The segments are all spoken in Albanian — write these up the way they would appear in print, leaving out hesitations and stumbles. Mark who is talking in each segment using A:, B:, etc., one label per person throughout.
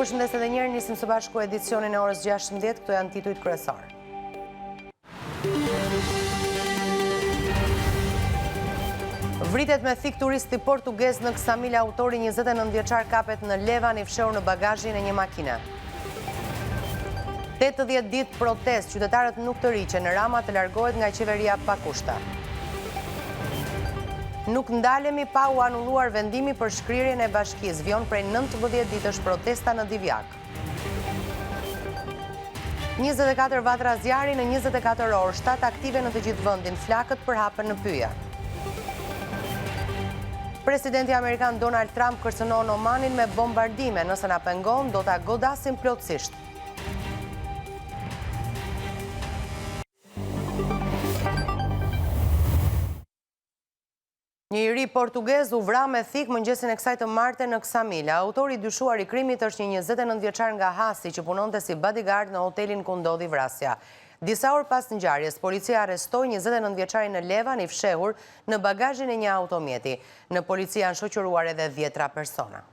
A: përshëndes edhe njerë, nisim së bashku edicionin e orës 16, këto janë titujt kryesor. Vritet me thik turisti portugez në Ksamil, autori 29 vjeçar kapet në Levan i fshehur në bagazhin e një makine. 80 ditë protest, qytetarët nuk të riqen, Rama të largohet nga qeveria pa kushte. Nuk ndalemi pa u anulluar vendimi për shkrirjen e bashkisë, vjon prej 19 ditësh protesta në Divjak. 24 vatra zjarri në 24 orë, 7 aktive në të gjithë vendin, flakët përhapen në Pyje. Presidenti Amerikan Donald Trump kërcënon Omanin me bombardime, nëse na pengon do ta godasim plotësisht. Një i ri portugez u vra me thik mëngjesin e kësaj të martë në Ksamil. Autori i dyshuar i krimit është një 29 vjeçar nga Hasi që punonte si bodyguard në hotelin ku ndodhi vrasja. Disa orë pas ngjarjes, policia arrestoi 29 vjeçarin në Levan i fshehur në bagazhin e një automjeti. Në polici janë shoqëruar edhe 10 persona.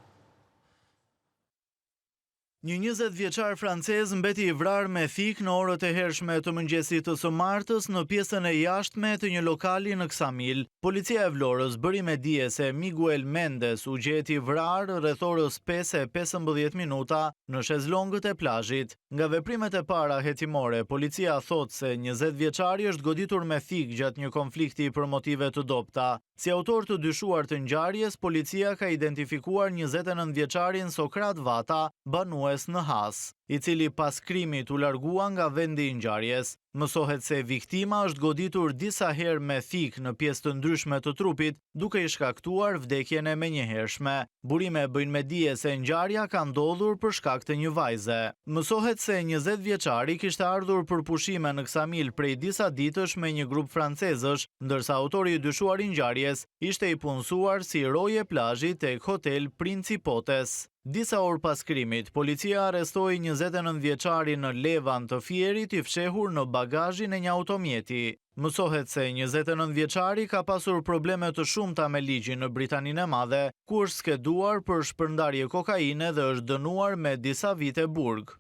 B: Një 20 vjeçar francez mbeti i vrarë me thik në orët e hershme të mëngjesit të së martës në pjesën e jashtme të një lokali në Ksamil. Policia e Vlorës bëri me dije se Miguel Mendes u gjeti vrarë rreth orës 5:15 minuta në shezlongët e plazhit. Nga veprimet e para hetimore, policia thot se 20 vjeçari është goditur me thik gjatë një konflikti për motive të dobta. Si autor të dyshuar të ngjarjes, policia ka identifikuar 29 vjeçarin Sokrat Vata, banues në Has, i cili pas krimit u largua nga vendi i ngjarjes. Mësohet se viktima është goditur disa herë me thik në pjesë të ndryshme të trupit, duke i shkaktuar vdekjen e menjëhershme. Burime bëjnë me dije se ngjarja ka ndodhur për shkak të një vajze. Mësohet se 20 vjeçari kishte ardhur për pushime në Ksamil prej disa ditësh me një grup francezësh, ndërsa autori i dyshuar i ngjarjes ishte i punësuar si roje plazhi tek Hotel Principotes. Disa orë pas krimit, policia arrestoi 29 vjeçarin në Levan të Fierit i fshehur në bagazhin e një automjeti. Mësohet se 29 vjeçari ka pasur probleme të shumta me ligjin në Britaninë e Madhe, ku është skeduar për shpërndarje kokaine dhe është dënuar me disa vite burg.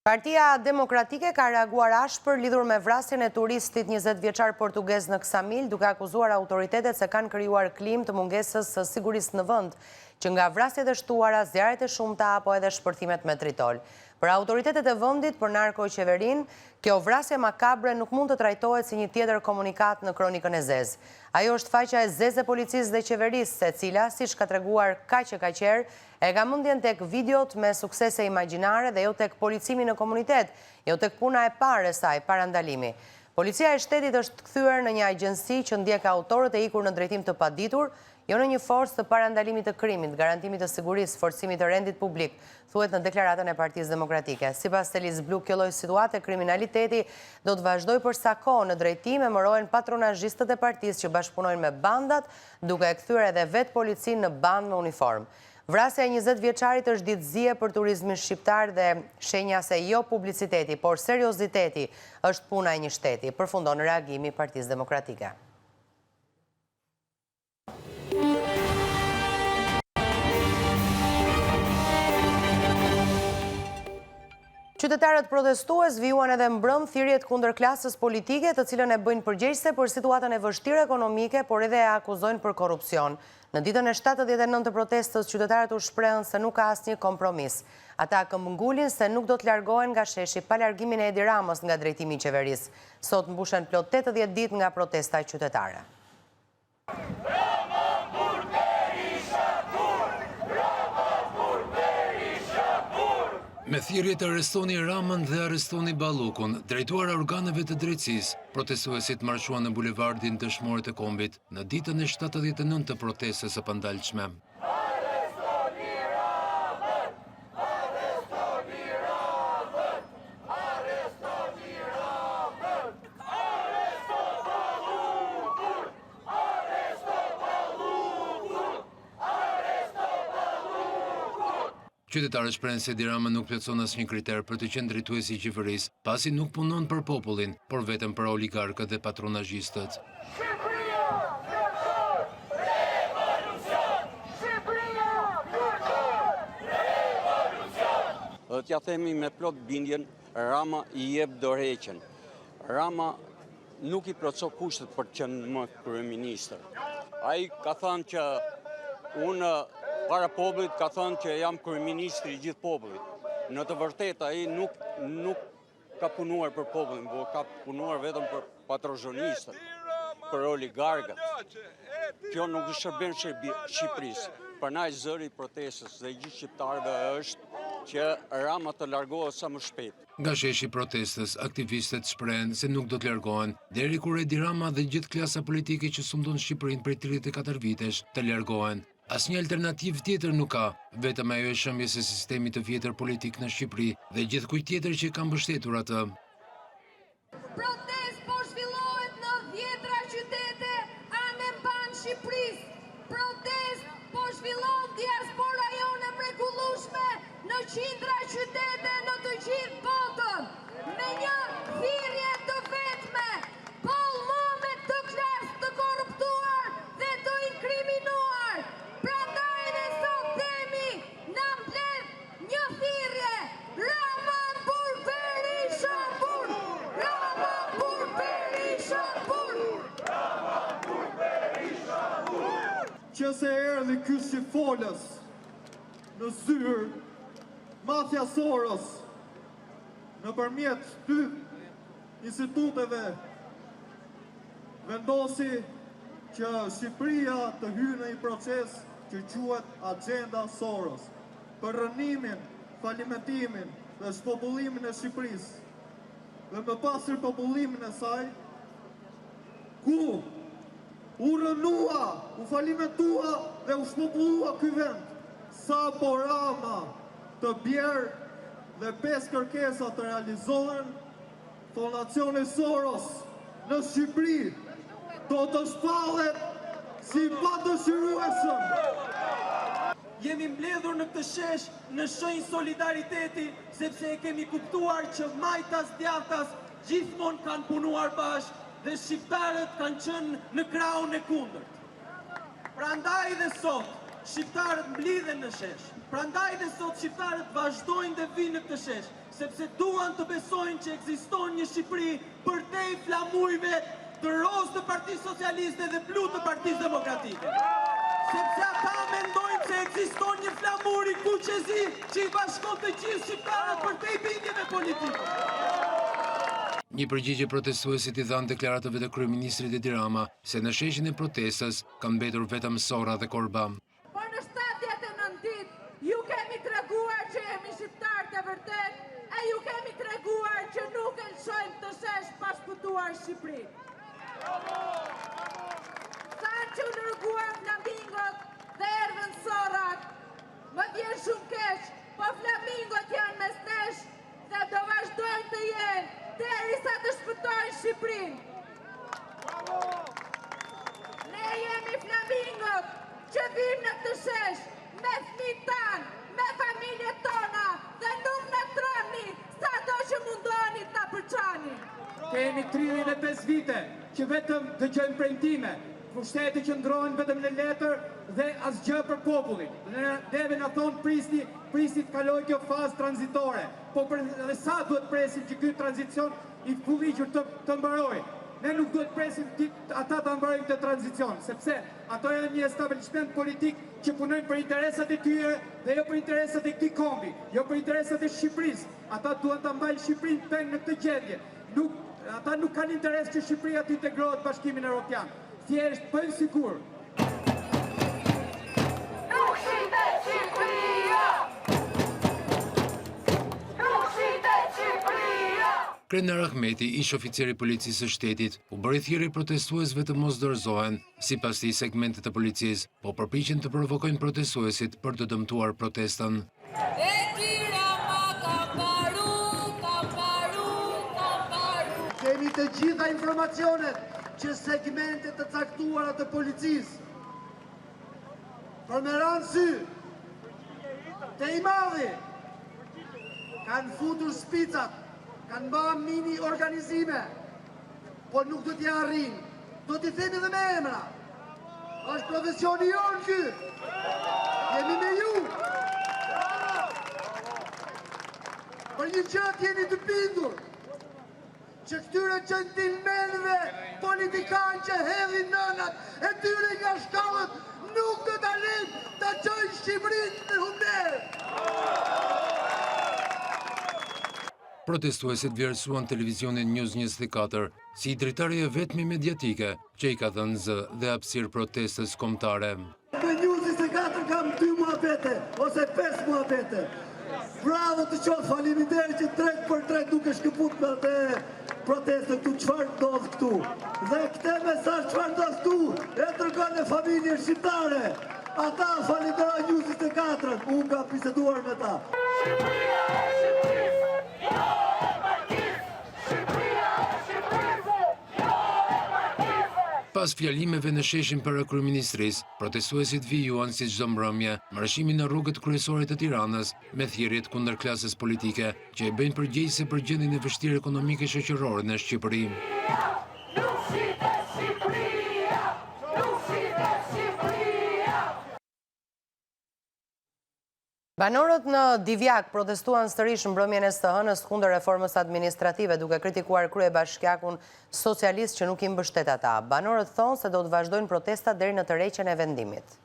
A: Partia Demokratike ka reaguar ashpër lidhur me vrasjen e turistit 20 vjeçar portugez në Ksamil, duke akuzuar autoritetet se kanë krijuar klim të mungesës së sigurisë në vend, që nga vrasjet e shtuara, zjarret e shumta apo edhe shpërthimet me tritol. Për autoritetet e vendit, për narkoqeverin, kjo vrasje makabre nuk mund të trajtohet si një tjetër komunikat në kronikën e zezë. Ajo është faqja e zezë e policisë dhe qeverisë, se cila, siç ka treguar kaq e kaqer, e ka mendjen tek videot me suksese imagjinare dhe jo tek policimi në komunitet, jo tek puna e parë e saj, parandalimi. Policia e shtetit është kthyer në një agjenci që ndjek autorët e ikur në drejtim të paditur, jo në një forcë të parandalimit të krimit, garantimit të sigurisë, forcimit të rendit publik, thuhet në deklaratën e Partisë Demokratike. Sipas Telis Blu, kjo lloj situate kriminaliteti do të vazhdojë për sa kohë në drejtim, emërohen patronazhistët e partisë që bashkëpunojnë me bandat, duke e kthyer edhe vetë policinë në bandë me uniform. Vrasja e 20 vjeçarit është ditëzie për turizmin shqiptar dhe shenja se jo publiciteti, por serioziteti është puna e një shteti, përfundon reagimi i Partisë Demokratike. Qytetarët protestues vijuan edhe mbrëm thirrjet kundër klasës politike, të cilën e bëjnë përgjegjëse për situatën e vështirë ekonomike, por edhe e akuzojnë për korrupsion. Në ditën e 79 të protestës, qytetarët u shprehën se nuk ka asnjë kompromis. Ata këmbëngulin se nuk do të largohen nga sheshi pa largimin e Edi Ramës nga drejtimi i qeverisë. Sot mbushen plot 80 ditë nga protesta qytetare.
C: Me thirrjet arrestoni Ramën dhe arrestoni Ballukun, drejtuar organeve të drejtësisë, protestuesit marshuan në bulevardin Dëshmorët e Kombit në ditën e 79 të protestës së pandalshme. Qytetarët shprehen se Edi Rama nuk plotson asnjë kriter për të qenë drejtuesi i qeverisë, pasi nuk punon për popullin, por vetëm për oligarkët dhe patronazhistët.
D: do t'ja themi me plot bindjen, Rama i jep dorëheqjen. Rama nuk i plotso kushtet për të qenë më kryeministër. Ai ka thënë që unë para popullit ka thënë që jam kryeministri i gjithë popullit. Në të vërtetë ai nuk ka punuar për popullin, por ka punuar vetëm për patrozhonistët, për oligarkët. Kjo nuk i shërben Shqipërisë. Prandaj zëri i protestës dhe i gjithë shqiptarëve është që Rama të largohet sa më shpejt.
C: Nga sheshi i protestës, aktivistët shprehen se nuk do të largohen deri kur Edi Rama dhe gjithë klasa politike që sundon Shqipërinë për 34 vitesh të largohen. Asnjë alternativë tjetër nuk ka, vetëm ajo e shëmbjes së sistemit të vjetër politik në Shqipëri dhe gjithkujt tjetër që ka mbështetur atë.
E: Protest po zhvillohet në 10 qytete anë mban Shqipërisë. Protest po zhvillohet diaspora jone mrekullueshme në qindra qytete në të gjithë botën. Me një thirrje të vetme, pollome të klasë të korruptuar dhe të inkriminuar. Prandaj ne sot themi, na mbledh një thirrje, Rama Bur Berisha Bur, Rama Bur Berisha Bur.
F: Që se erdhi ky si folës në zyrë, mafia Soros, në përmjet 2 instituteve, vendosi që Shqipëria të hyjë në një proces që quhet Agenda Soros, për rënimin, falimentimin dhe shpopullimin e Shqipërisë, dhe më pas popullimin e saj, ku u rënua, u falimentua dhe u shpopullua ky vend, sa po Rama të bjerë dhe 5 kërkesa të realizohen, Fondacioni Soros në Shqipëri do të shpallet si padëshirueshëm.
G: Jemi mbledhur në këtë shesh në shenjë solidariteti, sepse e kemi kuptuar që majtas djathtas gjithmonë kanë punuar bashkë dhe shqiptarët kanë qenë në krahun e kundërt. Prandaj dhe sot shqiptarët mblidhen në shesh. Prandaj dhe sot shqiptarët vazhdojnë dhe vinë në këtë shesh, sepse duan të besojnë që ekziston një Shqipëri përtej flamujve të rozë të Partisë Socialiste dhe blu të Partisë Demokratike. Sepse ata mendojnë se ekziston një flamur i kuqezi që i bashkon të gjithë shqiptarët përtej bindjeve politike.
C: Një përgjigje protestuesit i dhanë deklaratave të kryeministrit Edi Rama se në sheshin e protestës kanë mbetur vetëm Sora dhe Korba.
E: Por në 79 ditë ju kemi treguar që jemi shqiptar të vërtet, e ju kemi treguar që nuk e lëshojmë të shesh pa shpëtuar Shqipërinë. Sa që u nërguar flamingot dhe erdhën Sorat, më vjen shumë keq, po flamingot janë mes nesh dhe do vazhdojnë të jenë derisa të shpëtojnë Shqipërinë. Ne jemi flamingot që vinë në këtë shesh me fëmijët tanë, me familjet tona dhe nuk na troni sado që mundoni ta përçani.
G: Kemi 35 vite që vetëm dëgjojmë premtime, pushtete që ndrohen vetëm në letër dhe asgjë për popullin. Deve na thonë prisni të kaloj kjo fazë tranzitore. Po dhe sa duhet presim që ky tranzicion i kulligjur të mbarojë? Ne nuk duhet presim ata të mbarojnë këtë tranzicion, sepse ato janë një establishment politik që punojnë për interesat e tyre dhe jo për interesat e këtij kombi, jo për interesat e Shqipërisë. Ata duan ta mbajnë Shqipërinë peng në këtë gjendje. Ata nuk kanë interes që Shqipëria të integrohet në Bashkimin Evropian. Thjesht bëjnë sigur.
E: Nuk shitet Shqipëria! Nuk shitet Shqipëria!
C: Krenar Ahmeti, ish oficeri i policisë së shtetit, u bëri thirrje protestuesve të mos dorëzohen, sipas tij segmentet e policisë, po përpiqen të provokojnë protestuesit për të dëmtuar protestën.
E: Edi Rama ka paru.
F: Kemi të gjitha informacionet që segmentet të caktuara të policisë për me ranë sy të i madhi kanë futur spicat, kanë ba mini organizime, po nuk do t'ja arrin, do t'i themi dhe me emra. Është profesioni jonë ky. Jemi me ju. Për një qatë jeni të bindur që këtyre gjentilmenëve politikanë që hedhin nënat e tyre nga shkallët nuk të dalim të qojnë Shqipërinë në hunder.
C: Protestuesit vlerësuan televizionin News 24 si dritare e vetmi mediatike që i ka dhënë zë dhe hapësirë protestës kombëtare.
F: Në News 24 kam 2 muhabete ose 5 muhabete. Bravo të qoftë, faleminderit që 3x3 duke shkëput me atë protestë këtu, çfarë ndodh këtu. Dhe këtë mesazh çfarë ndodh këtu e tregon e familje shqiptare. Ata falenderoj News 24, unë kam biseduar me ta.
C: Pas fjalimeve në sheshin para kryeministrisë, protestuesit vijuan si çdo mbrëmje marshimin në rrugët kryesore të Tiranës me thirrjet kundër klasës politike që e bëjnë përgjegjëse për gjendjen e vështirë ekonomike shoqërore në Shqipëri.
A: Banorët në Divjak protestuan sërish mbrëmjen e së hënës kundër reformës administrative, duke kritikuar kryebashkiakun socialist që nuk i mbështet ata. Banorët thonë se do të vazhdojnë protestat deri në tërheqjen e vendimit.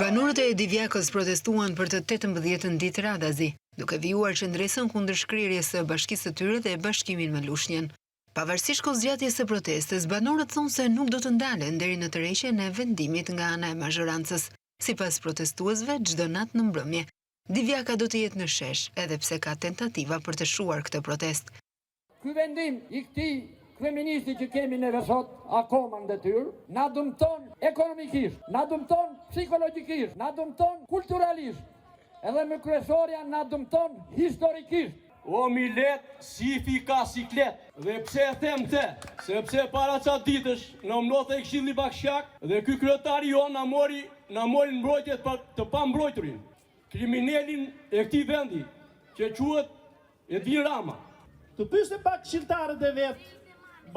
H: Banorët e Divjakës protestuan për të 18 ditë radhazi, duke vijuar qëndresën kundër shkrirjes së bashkisë së tyre dhe bashkimin me Lushnjën. Pavarësisht kozgjatjes së protestës, banorët thonë se nuk do të ndalen deri në tërheqjen e vendimit nga ana e mazhorancës. Sipas protestuesve, çdo natë në mbrëmje, Divjaka do të jetë në shesh, edhe pse ka tentativa për të shuar këtë protestë.
I: Ky vendim i këtij kryeministi që kemi neve sot akoma në detyrë, na dëmton ekonomikisht, na dëmton psikologjikisht, na dëmton kulturalisht, edhe me kryesorja na dëmton historikisht.
J: O milet, sifi ka siklet. Dhe pse e them te? Sepse para ca ditësh në mloth e Këshilli Bashkiak dhe ky kryetari jo na mori mbrojtjet të pambrojturin. Kriminalin e këtij vendi që quhet Edi Rama.
K: Të pyesë pak këshilltarët e vet,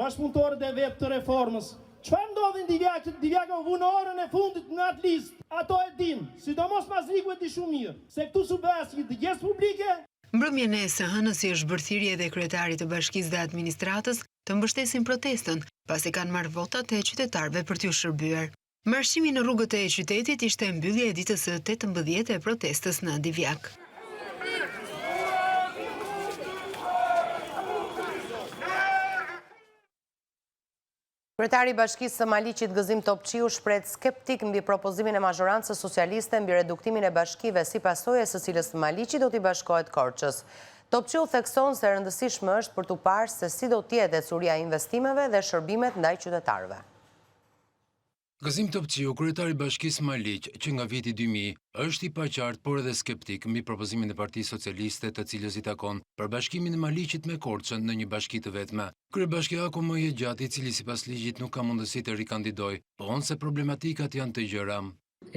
K: bashkëpunëtorët e vet të reformës. Çfarë ndodhi në Divjak? Divjaka u vu në orën e fundit në atë listë. Ato e din, sidomos Mazliku e di shumë mirë, se këtu subas një dëgjes publike.
H: Mbrëmjen e së hënës si është bërthirje dhe kryetarit të bashkisë dhe administratës të mbështesin protestën, pasi kanë marrë votat e qytetarëve për t'u shërbyer. Marshimi në rrugët e qytetit ishte mbyllje e ditës së 18 e protestës në Divjak.
A: Kryetari i Bashkisë së Maliqit Gëzim Topçiu shpreh skeptik mbi propozimin e mazhorancës socialiste mbi reduktimin e bashkive si pasojë së cilës Maliqi do t'i bashkohet Korçës. Topçiu thekson se e rëndësishme është për t'u parë se si do t'jetë ecuria e investimeve dhe shërbimet ndaj qytetarëve.
C: Gëzim Topçiu, kryetari i Bashkisë Maliq, që nga viti 2000 është i paqartë por edhe skeptik mbi propozimin e Partisë Socialiste të cilës i takon për bashkimin e Maliqit me Korçën në një bashki të vetme. Kryebashkiaku më i gjatë i cili sipas ligjit nuk ka mundësi të rikandidojë, thonë se problematikat janë të gjëra.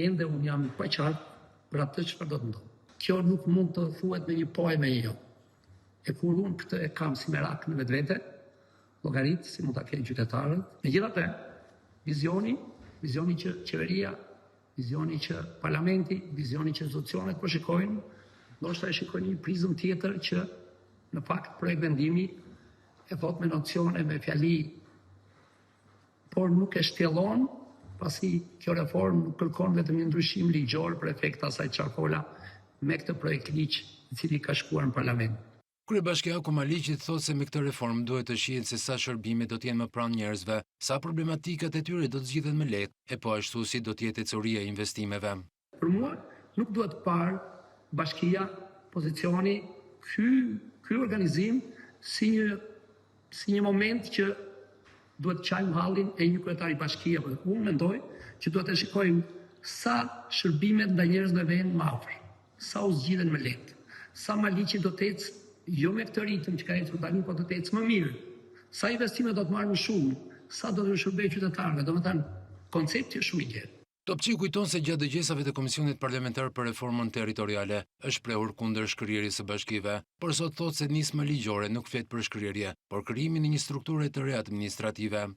L: Ende unë jam i paqartë për atë çfarë do të ndodhë. Kjo nuk mund të thuhet me një po e me jo. E kur unë këtë e kam si merak në vetvete, llogarit si mund ta kenë qytetarët. Megjithatë, vizioni që qeveria, vizioni që parlamenti, vizioni që institucionet po shikojnë, ndoshta e shikojnë një prizëm tjetër që në fakt projekt vendimi e thot me nocione, me fjali, por nuk e shtjellon, pasi kjo reform nuk kërkon vetëm një ndryshim ligjor për efekt asaj çfarë fola me këtë projekt ligj i cili ka shkuar në parlament.
C: Kryebashkiaku Maliqit thotë se me këtë reformë duhet të shihet se sa shërbime do të jenë më pranë njerëzve, sa problematikat e tyre do të zgjidhen më lehtë, e po ashtu si do të jetë ecuria e investimeve.
L: Për mua nuk duhet parë bashkia, pozicioni, ky organizim si një moment që duhet çajmë hallin e një kryetari bashkie. Unë mendoj që duhet të shikojmë sa shërbimet ndaj njerëzve vjen më afër, sa u zgjidhen më lehtë, sa Maliqi do të ecë jo me këtë ritëm që ka ecur tani, po do të ecë më mirë. Sa investime do të marrë më shumë, sa do të shërbejë qytetarëve, domethënë koncepti është shumë i gjerë.
C: Topçiu kujton se gjatë dëgjesave të Komisionit Parlamentar për Reformën Territoriale është prehur kundër shkrirjes së bashkive, por sot thotë se nisma ligjore nuk flet për shkrirje, por krijimin e një strukture të re administrative.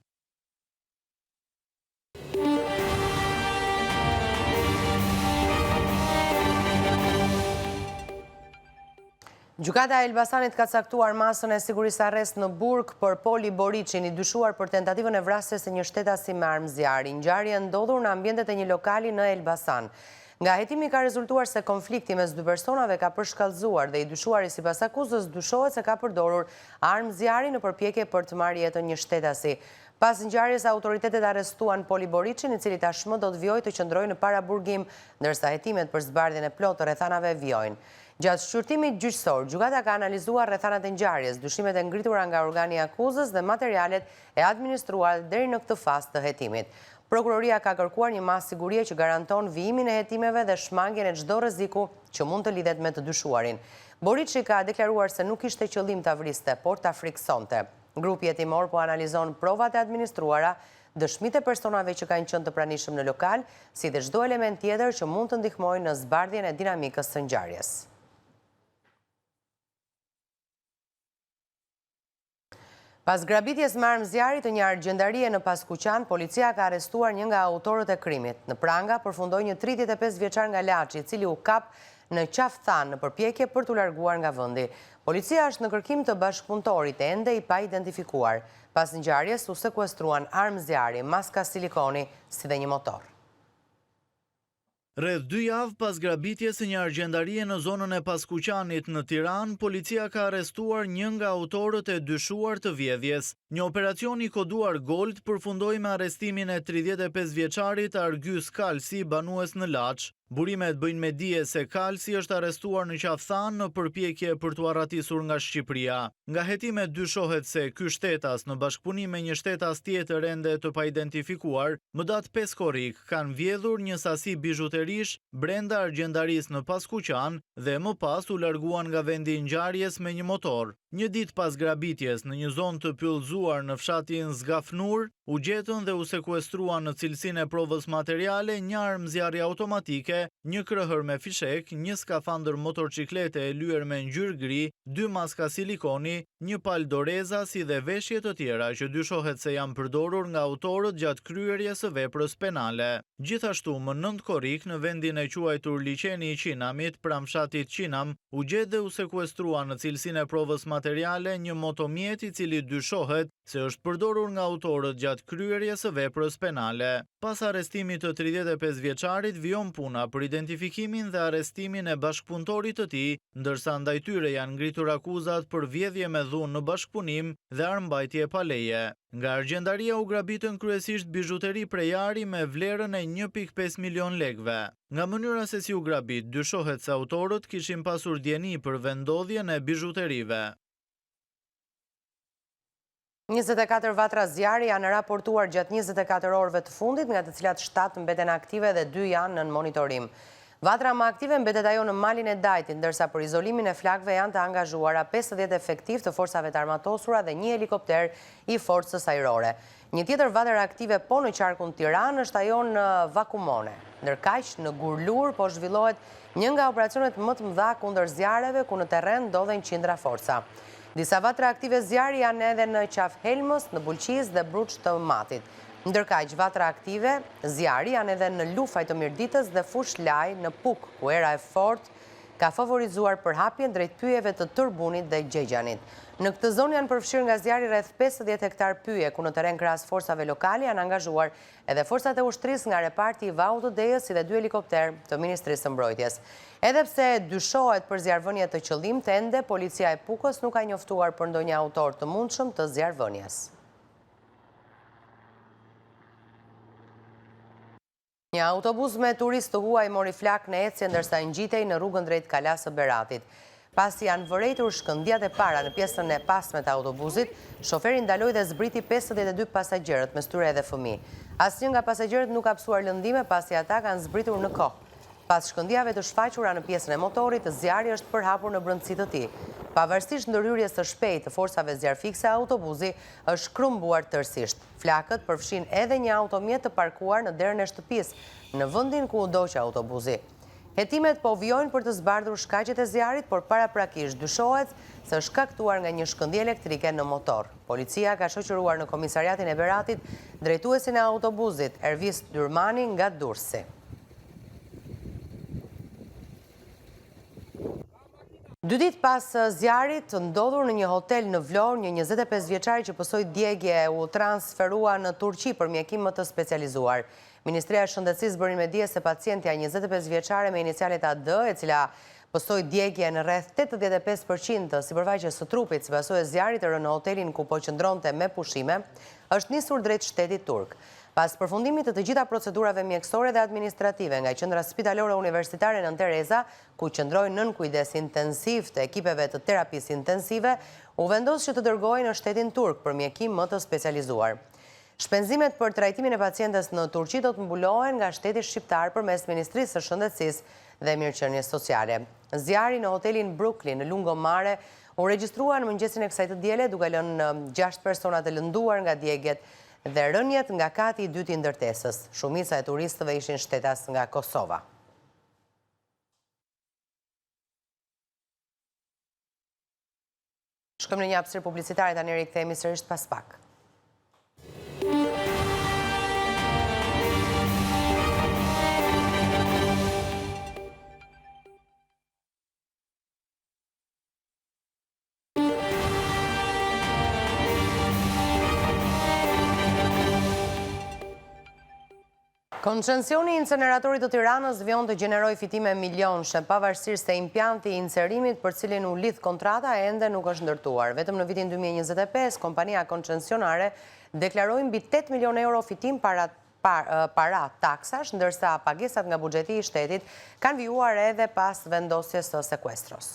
A: Gjykata e Elbasanit ka caktuar masën e sigurisë arrest në burg për Poli Boricin, i dyshuar për tentativën e vrasjes së një shtetasi me armë zjarri. Ngjarja ndodhur në ambientet e një lokali në Elbasan. Nga hetimi ka rezultuar se konflikti mes dy personave ka përshkallëzuar dhe i dyshuari sipas akuzës dyshohet se ka përdorur armë zjarri në përpjekje për të marrë jetën një shtetasi. Pas ngjarjes, autoritetet arrestuan Poli Boricin, i cili tashmë do të vijojë të qëndrojë në paraburgim, ndërsa hetimet për zbardhjen e plotë të rrethanave vijojnë. Gjatë shqyrtimit gjyqësor, gjykata ka analizuar rrethanat e ngjarjes, dyshimet e ngritura nga organi i akuzës dhe materialet e administruar deri në këtë fazë të hetimit. Prokuroria ka kërkuar një masë sigurie që garanton vijimin e hetimeve dhe shmangjen e çdo rreziku që mund të lidhet me të dyshuarin. Borici ka deklaruar se nuk ishte qëllim ta vriste, por ta friksonte. Grupi hetimor po analizon provat e administruara, dëshmitë e personave që kanë qenë të pranishëm në lokal, si dhe çdo element tjetër që mund të ndihmojë në zbardhjen e dinamikës së ngjarjes. Pas grabitjes me armë zjarri të një argjendarie në Paskuqan, policia ka arrestuar një nga autorët e krimit. Në pranga përfundoi një 35 vjeçar nga Laçi, i cili u kap në Qafthan në përpjekje për t'u larguar nga vendi. Policia është në kërkim të bashkëpunëtorit ende i pa identifikuar. Pas ngjarjes u sekuestruan armë zjarri, maska silikoni, si dhe një motor.
B: Rreth 2 javë pas grabitjes së një argjendarie në zonën e Paskuqanit në Tiranë, policia ka arrestuar një nga autorët e dyshuar të vjedhjes. Një operacion i koduar Gold përfundoi me arrestimin e 35 vjeçarit Argjys Kalsi, banues në Laç. Burimet bëjnë me dije se Kalsi është arrestuar në Qafthan në përpjekje për t'u arratisur nga Shqipëria. Nga hetimet dyshohet se ky shtetas në bashkëpunim me një shtetas tjetër ende të paidentifikuar, më datë 5 korrik kanë vjedhur një sasi bijuterish brenda argjendarisë në Paskuqan dhe më pas u larguan nga vendi i ngjarjes me një motor. Një ditë pas grabitjes në një zonë të pyllëzuar në fshatin Zgafnur, u gjetën dhe u sekuestruan në cilësinë e provës materiale një armë zjarri automatike, një krëhër me fishek, një skafandër motorciklete e lyer me ngjyrë gri, 2 maska silikoni, një palë doreza si dhe veshje të tjera që dyshohet se janë përdorur nga autorët gjatë kryerjes së veprës penale. Gjithashtu më 9 korrik në vendin e quajtur liçeni i Qinamit pranë fshatit Qinam, u gjet dhe u sekuestrua në cilësinë e provës materiale një motomjet i cili dyshohet se është përdorur nga autorët gjatë kryerjes së veprës penale. Pas arrestimit të 35 vjeçarit vijon puna për identifikimin dhe arrestimin e bashkëpunëtorit të tij, ndërsa ndaj tyre janë ngritur akuzat për vjedhje me dhunë në bashkëpunim dhe armbajtje pa leje. Nga argjendaria u grabitën kryesisht bijuteri prejari me vlerën e 1.5 milion lekëve. Nga mënyra se si u grabit, dyshohet se autorët kishin pasur dieni për vendodhjen e bijuterive.
A: 24 vatra zjarri janë raportuar gjatë 24 orëve të fundit, nga të cilat 7 mbeten aktive dhe 2 janë në monitorim. Vatra më aktive mbetet ajo në malin e Dajtit, ndërsa për izolimin e flakëve janë të angazhuara 50 efektiv të forcave të armatosura dhe 1 helikopter i forcës ajrore. Një tjetër vatër aktive po në qarkun Tiranë është ajo në Vakumone. Ndërkaq në Gurlur po zhvillohet një nga operacionet më të mëdha kundër zjarreve, ku në terren ndodhen qindra forca. Disa vatra aktive zjarri janë edhe në Qafhelmës, në Bulqiz dhe Bruç të Matit. Ndërkaq vatra aktive zjarri janë edhe në Lufaj të Mirditës dhe Fush Laj në Puk, ku era e fortë ka favorizuar përhapjen drejt pyjeve të Tërbunit dhe Gjegjanit. Në këtë zonë janë përfshirë nga zjarri rreth 50 hektar pyje, ku në terren krahas forcave lokale janë angazhuar edhe forcat e ushtrisë nga reparti i Vau të Dejës si dhe 2 helikopter të Ministrisë së Mbrojtjes. Edhe pse dyshohet për zjarrvënie të qëllimit, ende policia e Pukës nuk ka njoftuar për ndonjë autor të mundshëm të zjarrvënies. Një autobus me turist të huaj mori flak në ecje ndërsa ngjitej në rrugën drejt Kalas së Beratit. Pasi janë vërejtur shkëndijat e para në pjesën e pasme të autobusit, shoferi ndaloi dhe zbriti 52 pasagjerët, mes tyre edhe fëmijë. Asnjë nga pasagjerët nuk ka psuar lëndime pasi ata kanë zbritur në kohë. Pas shkëndijave të shfaqura në pjesën e motorit, zjarri është përhapur në brendësi të tij. Pavarësisht ndërhyrjes së shpejtë të forcave zjarfikse, autobusi është krumbuar tërësisht. Flakët përfshin edhe një automjet të parkuar në derën e shtëpisë në vendin ku u doqë autobusi. Hetimet po vijojnë për të zbardhur shkaqet e zjarrit, por paraprakisht dyshohet se është shkaktuar nga një shkëndijë elektrike në motor. Policia ka shoqëruar në komisariatin e Beratit drejtuesin e autobusit, Ervis Dyrmani nga Durrësi. 2 ditë pas zjarrit të ndodhur në një hotel në Vlorë, një 25 vjeçari që pësoi djegje u transferua në Turqi për mjekim më të specializuar. Ministria e Shëndetësisë bëri me dije se pacientja 25 vjeçare me inicialet AD, e cila pësoi djegje në rreth 85% të sipërfaqes së trupit sipas e zjarrit të rënë në hotelin ku po qëndronte me pushime, është nisur drejt shtetit turk. Pas përfundimit të gjitha procedurave mjekësore dhe administrative nga Qendra Spitalore Universitare Nën Tereza, ku qëndrojnë nën kujdes intensiv të ekipeve të terapisë intensive, u vendos që të dërgohen në shtetin turk për mjekim më të specializuar. Shpenzimet për trajtimin e pacientes në Turqi do të mbulohen nga shteti shqiptar përmes Ministrisë së Shëndetësisë dhe Mirëqenies Sociale. Zjarri në hotelin Brooklyn në Lungomare u regjistrua në mëngjesin e kësaj të diele, duke lënë 6 persona të lënduar nga djegjet dhe rënjet nga kati i dytë i ndërtesës. Shumica e turistëve ishin shtetas nga Kosova. Shkojmë në një hapësirë publicitare, tani rikthehemi sërish pas pak. Koncensioni i inceneratorit të Tiranës vion të gjeneroj fitime milionëshe, pavarësisht se impianti i incerimit për cilin u lidh kontrata ende nuk është ndërtuar. Vetëm në vitin 2025, kompania koncesionare deklaroi mbi 8 milion euro fitim para taksash, ndërsa pagesat nga buxheti i shtetit kanë vijuar edhe pas vendosjes së sekuestros.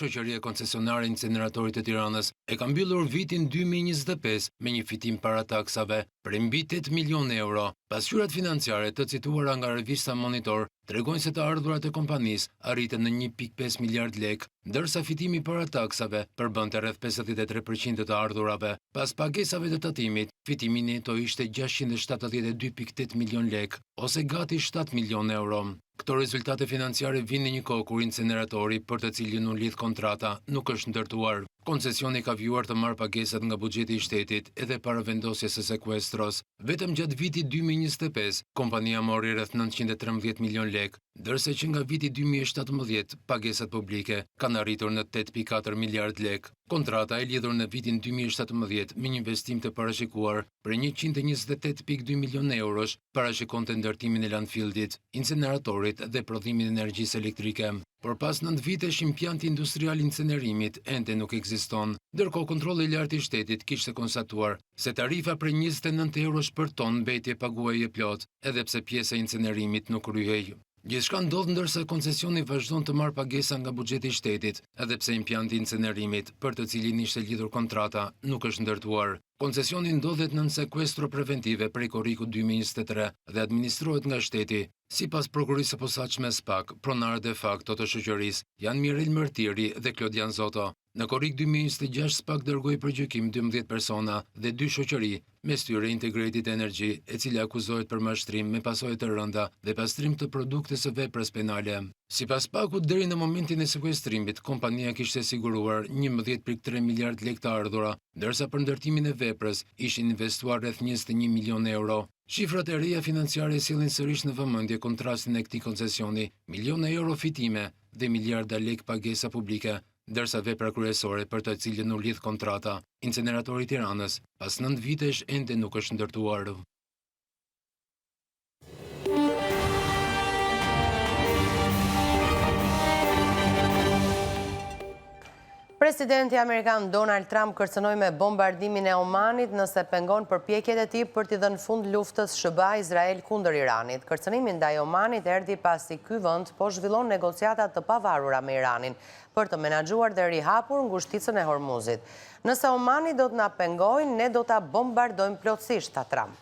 C: Shoqëria koncesionare e inceneratorit të Tiranës e ka mbyllur vitin 2025 me një fitim para taksave për mbi 8 milion euro. Pasqyrat financiare të cituara nga revista Monitor tregojnë se të ardhurat e kompanisë arritën në 1.5 miliard lek, ndërsa fitimi para taksave përbënte rreth 53% të ardhurave. Pas pagesave të tatimit, fitimi neto ishte 672.8 milion lek, ose gati 7 milion euro. Këto rezultate financiare vinë në një kohë kur inceneratori për të cilin u lidh kontrata nuk është ndërtuar. Koncesioni ka vjuar të marrë pagesat nga buxheti i shtetit edhe para vendosjes së sekuestros. Vetëm gjatë vitit 2025, kompania mori rreth 913 milion lek, ndërsa që nga viti 2017 pagesat publike kanë arritur në 8.4 miliard lek. Kontrata e lidhur në vitin 2017 me një investim të parashikuar për 128.2 milion eurosh parashikonte ndërtimin e landfillit, inceneratorit dhe prodhimin e energjisë elektrike. Por pas 9 vitesh impianti industrial incenerimit ende nuk ekziston, ndërkohë kontrolli i lartë i shtetit kishte konstatuar se tarifa për 29 eurosh për ton mbeti e paguaje plot, edhe pse pjesa e incenerimit nuk kryhej. Gjithçka ndodh ndërsa koncesioni vazhdon të marrë pagesa nga buxheti i shtetit, edhe pse impianti i incenerimit për të cilin ishte lidhur kontrata nuk është ndërtuar. Koncesioni ndodhet nën sekuestro preventive prej korriku 2023 dhe administrohet nga shteti. Sipas prokurisë së posaçme SPAK, pronarët de facto të shoqërisë janë Mirel Mërtiri dhe Klodian Zoto. Në korrik 2026 SPAK dërgoi për gjykim 12 persona dhe 2 shoqëri, mes tyre Integrated Energy, e cila akuzohet për mashtrim me pasojë të rënda dhe pastrim të produkteve së veprës penale. Sipas SPAK-ut, deri në momentin e sekuestrimit, kompania kishte siguruar 11.3 miliard lek të ardhura, ndërsa për ndërtimin e veprës ishin investuar rreth 21 milion euro. Shifrat e reja financiare sillin sërish në vëmendje kontrastin e këtij koncesioni, miliona euro fitime dhe miliarda lek pagesa publike, ndërsa vepra kryesore për të cilën u lidh kontrata, inceneratori i Tiranës, pas 9 vitesh ende nuk është ndërtuar.
A: Presidenti Amerikan Donald Trump kërcënoi me bombardimin e Omanit nëse pengon përpjekjet e tij për t'i dhënë fund luftës SBA-Izrael kundër Iranit. Kërcënimi ndaj Omanit erdhi pasi ky vend po zhvillon negociata të pavarura me Iranin për të menaxhuar dhe rihapur ngushticën e Hormuzit. Nëse Omani do të na pengojnë, ne do ta bombardojmë plotësisht, tha Trump.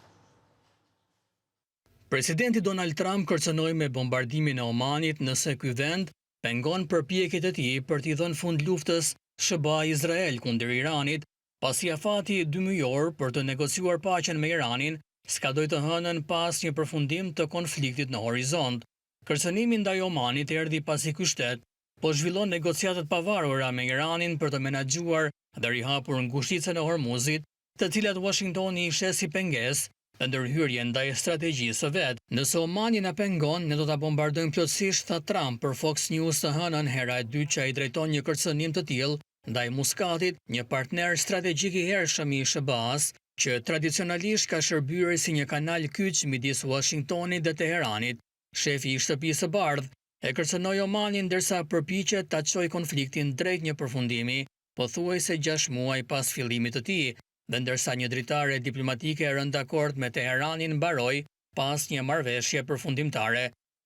M: Presidenti Donald Trump kërcënoi me bombardimin e Omanit nëse ky vend pengon përpjekjet e tij për t'i dhënë fund luftës SBA-Izrael kundër Iranit, pasi afati 2 mujor për të negociuar paqen me Iranin skadoi të hënën pas një përfundim të konfliktit në horizont. Kërcënimi ndaj Omanit erdhi pasi ky shtet po zhvillon negociatat pavarura me Iranin për të menaxhuar dhe rihapur ngushticën e Hormuzit, të cilat Washingtoni i sheh si pengesë dhe ndërhyrje ndaj strategjisë së vet. Nëse Omani na pengon, ne do ta bombardojmë plotësisht, tha Trump për Fox News të hënën, hera e dytë që ai drejton një kërcënim të tillë ndaj Muskatit, një partner strategjik i hershëm i SBA-s, që tradicionalisht ka shërbyer si një kanal kyç midis Washingtonit dhe Teheranit. Shefi i Shtëpisë së Bardhë e kërcënoi Omanin ndërsa përpiqet ta çojë konfliktin drejt një përfundimi, pothuajse 6 muaj pas fillimit të tij, dhe ndërsa një dritare diplomatike e rënë dakord me Teheranin mbaroi pas një marrëveshje përfundimtare.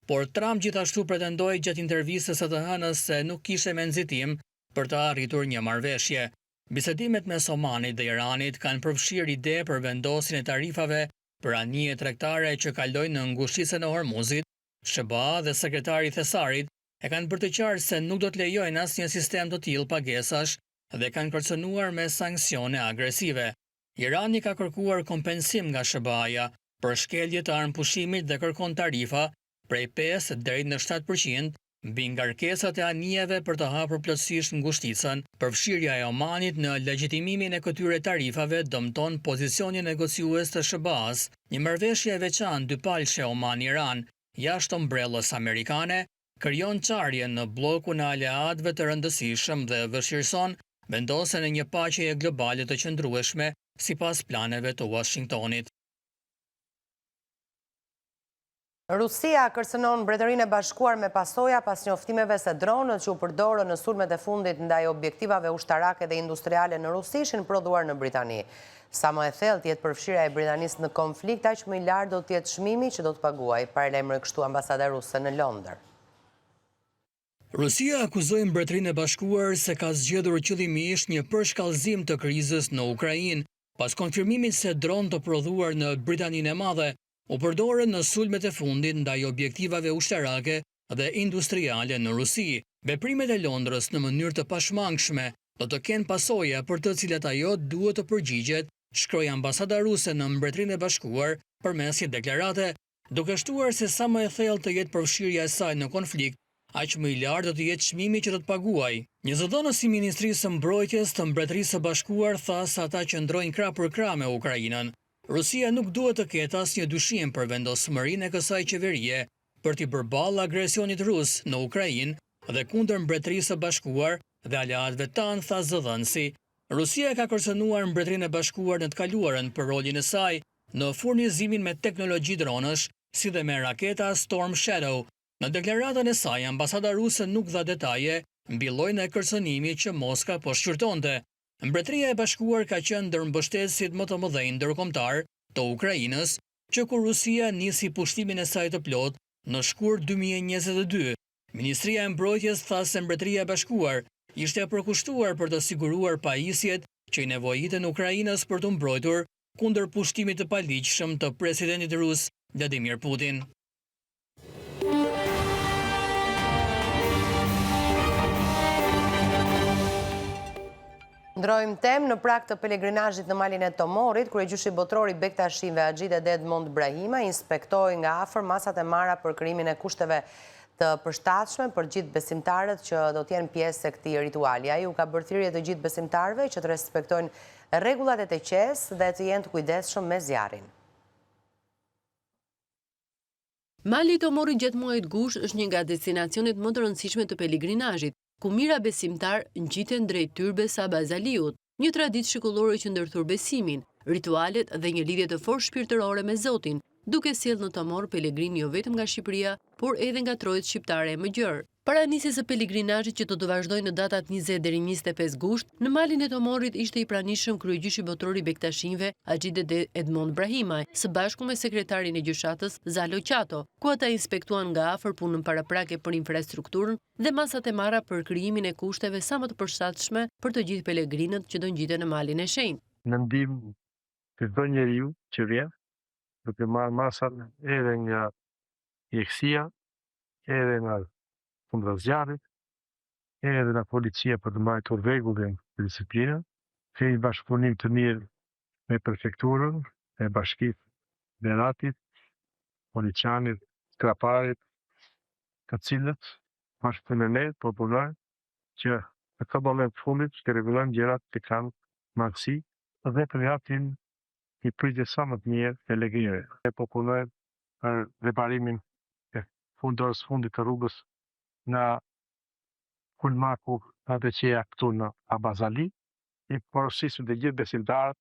M: Por Trump gjithashtu pretendoi gjatë intervistës së të hënës se nuk kishte menxitim për të arritur një marrëveshje. Bisedimet mes Omanit dhe Iranit kanë përfshirë ide për vendosjen e tarifave për anije tregtare që kalojnë në ngushticën e Hormuzit. SBA dhe sekretari i Thesarit e kanë bërë të qartë se nuk do të lejojnë asnjë sistem të tillë pagesash dhe kanë kërcënuar me sanksione agresive. Irani ka kërkuar kompensim nga SBA-ja për shkelje të armëpushimit dhe kërkon tarifa prej 5 deri në 7% mbi ngarkesat e anijeve për të hapur plotësisht ngushticën. Përfshirja e Omanit në legjitimimin e këtyre tarifave dëmton pozicionin negociues të SBA-s. Një marrëveshje e veçantë dypalëshe Oman-Iran jashtë ombrellës amerikane krijon çarje në bllokun e aleatëve të rëndësishëm dhe vështirëson vendosjen e një paqeje globale të qëndrueshme sipas planeve të Washingtonit.
A: Rusia kërcënon Mbretërinë e Bashkuar me pasoja pas njoftimeve se dronët që u përdorën në sulmet e fundit ndaj objektivave ushtarake dhe industriale në Rusi ishin prodhuar në Britani. Sa më e thellë jetë përfshirja e Britanisë në konflikt, aq më i lartë do të jetë çmimi që do të paguajë, paralajmëroi kështu ambasada ruse në Londër.
M: Rusia akuzoi Mbretërinë e Bashkuar se ka zgjedhur qëllimisht një përshkallëzim të krizës në Ukrainë, pas konfirmimit se dronë të prodhuar në Britaninë e Madhe u përdorën në sulmet e fundit ndaj objektivave ushtarake dhe industriale në Rusi. Veprimet e Londrës në mënyrë të pashmangshme do të kenë pasoja për të cilat ajo duhet të përgjigjet, shkroi ambasada ruse në Mbretërinë e Bashkuar përmes një deklarate, duke shtuar se sa më e thellë të jetë përfshirja e saj në konflikt, aq më i lartë do të jetë çmimi që do të paguajë. Një zëdhënës i Ministrisë së Mbrojtjes të Mbretërisë së Bashkuar tha se ata qëndrojnë krah për krah me Ukrainën. Rusia nuk duhet të ketë asnjë dyshim për vendosmërinë e kësaj qeverie për t'i bërë balë agresionit rus në Ukrainë dhe kundër Mbretërisë së Bashkuar dhe aleatëve tanë, tha zëdhënësi. Rusia ka kërcënuar Mbretërinë e Bashkuar në të kaluarën për rolin e saj në furnizimin me teknologji dronësh, si dhe me raketa Storm Shadow. Në deklaratën e saj, ambasada ruse nuk dha detaje mbi llojin e kërcënimit që Moska po shqyrtonte. Mbretëria e Bashkuar ka qenë ndër mbështetësit më të mëdhenj ndërkombëtar të Ukrainës, që kur Rusia nisi pushtimin e saj të plot në shkurt 2022. Ministria e Mbrojtjes tha se Mbretëria e Bashkuar ishte përkushtuar për të siguruar pajisjet që i nevojiten Ukrainës për të mbrojtur kundër pushtimit të paligjshëm të presidentit rus Vladimir Putin.
A: Ndrojmë temë në prag të pelegrinazhit në malin e Tomorit, kryegjyshi botror i Bektashive Axhit Edmond Brahima inspektoi nga afër masat e marra për krijimin e kushteve të përshtatshme për gjithë besimtarët që do të jenë pjesë e këtij rituali. Ai u ka bërë thirrje të gjithë besimtarëve që të respektojnë rregullat e TQS dhe të jenë të kujdesshëm me zjarrin.
N: Mali i Tomorit gjatë muajit gusht është një nga destinacionet më të rëndësishme të pelegrinazhit, ku mira besimtar ngjiten drejt tyrbes Saba Zaliut, një traditë shekullore që ndërthur besimin, ritualet dhe një lidhje të fortë shpirtërore me Zotin, duke sjellë në Tomor pelegrin jo vetëm nga Shqipëria, por edhe nga trojet shqiptare e më gjërë. Para nisjes së pelegrinazhit që do të vazhdojë në datat 20 deri 25 gusht, në malin e Tomorit ishte i pranishëm kryegjyshi botror i Bektashinve Axhit Edmond Brahima, së bashku me sekretarin e gjyshatës Zalo Qato, ku ata inspektuan nga afër punën paraprake për infrastrukturën dhe masat e marra për krijimin e kushteve sa më të përshtatshme për të gjithë pelegrinët që do ngjiten në malin e shenjtë.
O: Në ndihmë të çdo njeriu që vjen, duke marrë masat edhe nga mjekësia, edhe nga kundra zjarrit, edhe nga policia për të mbajtur rregullin e disiplinën, kemi bashkëpunim të mirë me prefekturën, me bashkitë Beratit, Poliçanit, Skraparit, të cilët bashkëpunojnë me ne, punojnë që në këtë moment fundit të rregullojnë gjërat që kanë mangësi dhe të japin një pritje sa më të mirë të legënjërit. E po punojmë për reparimin e fundorës fundit të rrugës në Kulmaku atë që ja këtu në Abazali, i porosisim të gjithë besimtarët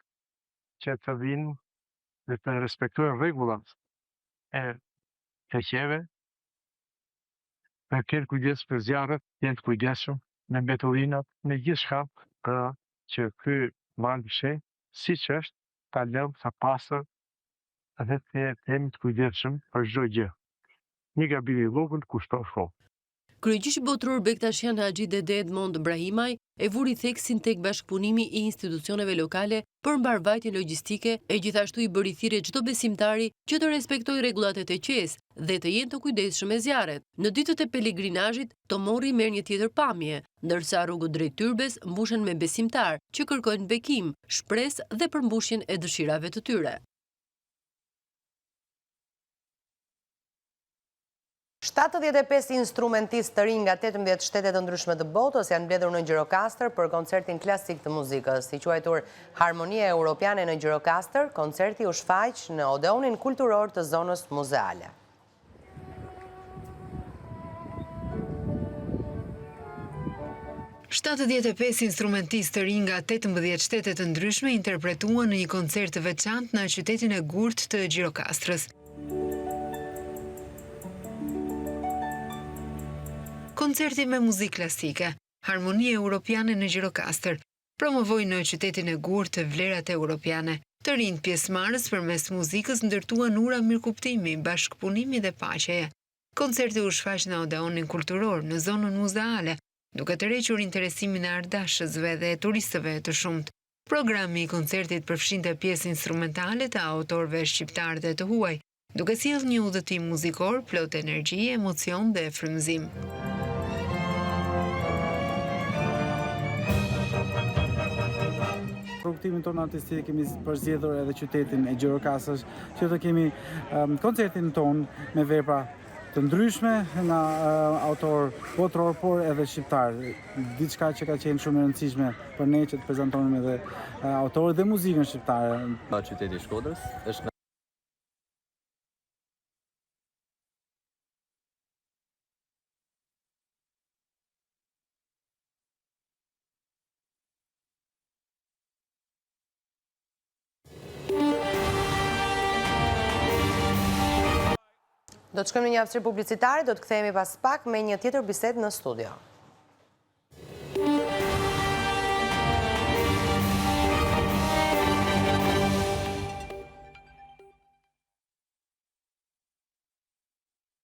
O: që të vinë dhe të respektojnë rregullat e keqeve, me kërë kujdes për zjarret, jenë të kujdesshëm me mbeturinat, me gjithë shka për që ky mal fshi, siç është, ta lëmë sa pastër dhe të jemi të kujdesshëm për çdo gjë. Një gabim i vogël kushton shkollë.
N: Kryegjyshi botror Bektashian Haxhi Dede Edmond Brahimaj e vuri theksin tek bashkëpunimi i institucioneve lokale për mbarvajtje logjistike e gjithashtu i bëri thirrje çdo besimtari që të respektojë rregullat e TQS dhe të jenë të kujdesshëm me zjarret. Në ditët e pelegrinazhit, Tomorri merr një tjetër pamje, ndërsa rrugët drejt Tyrbes mbushen me besimtar që kërkojnë bekim, shpresë dhe përmbushjen e dëshirave të tyre.
A: 75 instrumentistë të rinj nga 18 shtete të ndryshme të botës janë mbledhur në Gjirokastër për koncertin klasik të muzikës. I quajtur Harmonia Europiane në Gjirokastër, koncerti u shfaq në Odeonin kulturor të zonës muzeale.
H: $75 instrumentistë të rinj nga 18 shtete të ndryshme interpretuan në një koncert të veçantë në qytetin e Gurt të Gjirokastrës. Koncerti me muzikë klasike, Harmonia Europiane në Gjirokastër, promovoi në qytetin e Gurt të vlerat europiane. Të rinjt pjesëmarrës përmes muzikës ndërtuan ura mirëkuptimi, bashkëpunimi dhe paqeje. Koncerti u shfaq në Odeonin kulturor në zonën muzeale, duke tërhequr interesimin e ardashësve dhe turistëve të shumt. Programi i koncertit përfshinte pjesë instrumentale të autorëve shqiptar dhe të huaj, duke sjellë një udhëtim muzikor plot energji, emocion dhe frymëzim.
P: Rrugtimin tonë artistik kemi përzgjedhur edhe qytetin e Gjirokastrës, që të kemi koncertin tonë me vepra të ndryshme nga autor botror, por edhe shqiptar. Diçka që ka qenë shumë e rëndësishme për ne që të prezantonim edhe autorët dhe muzikën shqiptare.
Q: Nga qyteti i Shkodrës është
A: Do të shkojmë në një aftësirë publicitare, do të kthehemi pas pak me një tjetër bisedë në studio.